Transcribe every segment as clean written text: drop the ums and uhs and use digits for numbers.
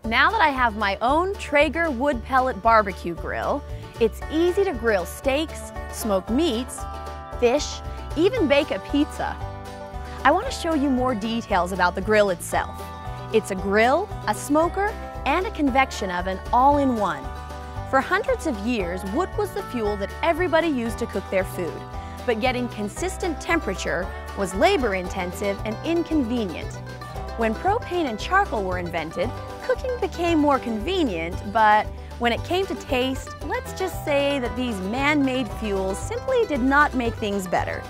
Now that I have my own Traeger wood pellet barbecue grill, it's easy to grill steaks, smoke meats, fish, even bake a pizza. I want to show you more details about the grill itself. It's a grill, a smoker, and a convection oven all in one. For hundreds of years, wood was the fuel that everybody used to cook their food, but getting consistent temperature was labor-intensive and inconvenient. When propane and charcoal were invented, cooking became more convenient, but when it came to taste, let's just say that these man-made fuels simply did not make things better.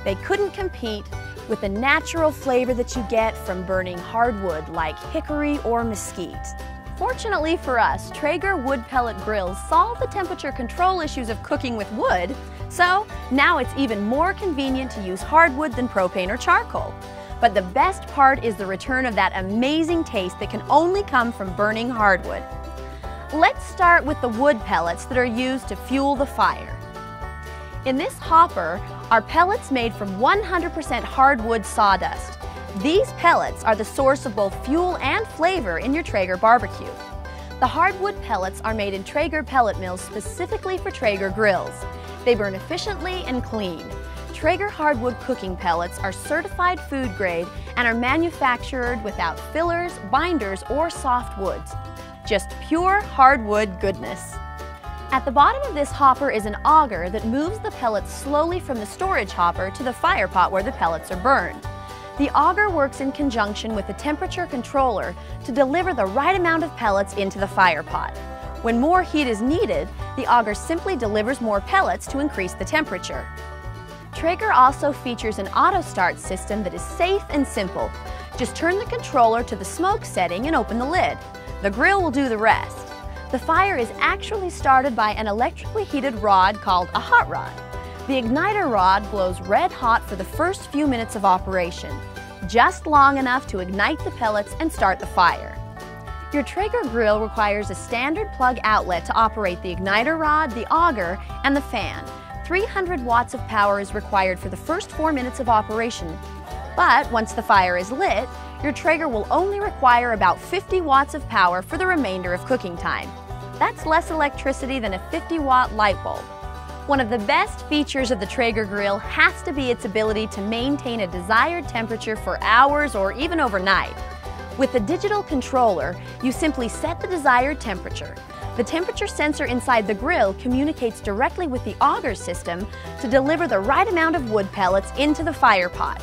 They couldn't compete with the natural flavor that you get from burning hardwood like hickory or mesquite. Fortunately for us, Traeger wood pellet grills solve the temperature control issues of cooking with wood, so now it's even more convenient to use hardwood than propane or charcoal. But the best part is the return of that amazing taste that can only come from burning hardwood. Let's start with the wood pellets that are used to fuel the fire. In this hopper are pellets made from 100% hardwood sawdust. These pellets are the source of both fuel and flavor in your Traeger barbecue. The hardwood pellets are made in Traeger pellet mills specifically for Traeger grills. They burn efficiently and clean. Traeger hardwood cooking pellets are certified food grade and are manufactured without fillers, binders, or soft woods. Just pure hardwood goodness. At the bottom of this hopper is an auger that moves the pellets slowly from the storage hopper to the fire pot where the pellets are burned. The auger works in conjunction with the temperature controller to deliver the right amount of pellets into the fire pot. When more heat is needed, the auger simply delivers more pellets to increase the temperature. Traeger also features an auto start system that is safe and simple. Just turn the controller to the smoke setting and open the lid. The grill will do the rest. The fire is actually started by an electrically heated rod called a hot rod. The igniter rod glows red hot for the first few minutes of operation, just long enough to ignite the pellets and start the fire. Your Traeger grill requires a standard plug outlet to operate the igniter rod, the auger, and the fan. 300 watts of power is required for the first 4 minutes of operation. But once the fire is lit, your Traeger will only require about 50 watts of power for the remainder of cooking time. That's less electricity than a 50-watt light bulb. One of the best features of the Traeger grill has to be its ability to maintain a desired temperature for hours or even overnight. With the digital controller, you simply set the desired temperature. The temperature sensor inside the grill communicates directly with the auger system to deliver the right amount of wood pellets into the fire pot.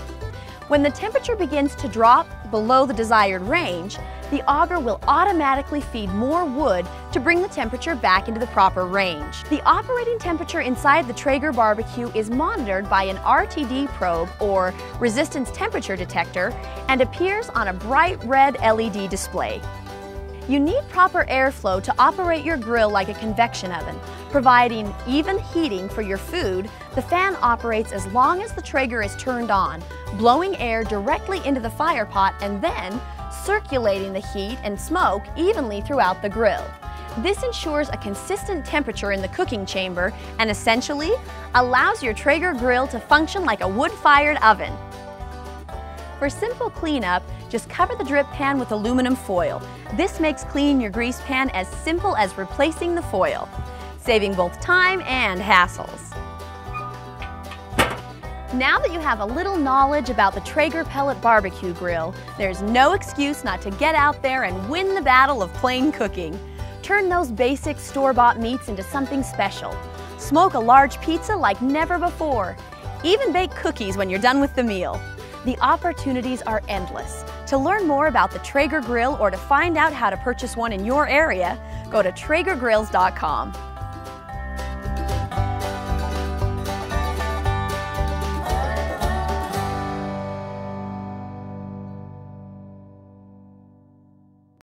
When the temperature begins to drop below the desired range, the auger will automatically feed more wood to bring the temperature back into the proper range. The operating temperature inside the Traeger barbecue is monitored by an RTD probe, or resistance temperature detector, and appears on a bright red LED display. You need proper airflow to operate your grill like a convection oven. Providing even heating for your food, the fan operates as long as the Traeger is turned on, blowing air directly into the fire pot and then circulating the heat and smoke evenly throughout the grill. This ensures a consistent temperature in the cooking chamber and essentially allows your Traeger grill to function like a wood-fired oven. For simple cleanup, just cover the drip pan with aluminum foil. This makes cleaning your grease pan as simple as replacing the foil, saving both time and hassles. Now that you have a little knowledge about the Traeger pellet barbecue grill, there's no excuse not to get out there and win the battle of plain cooking. Turn those basic store-bought meats into something special. Smoke a large pizza like never before. Even bake cookies when you're done with the meal. The opportunities are endless. To learn more about the Traeger grill or to find out how to purchase one in your area, go to TraegerGrills.com.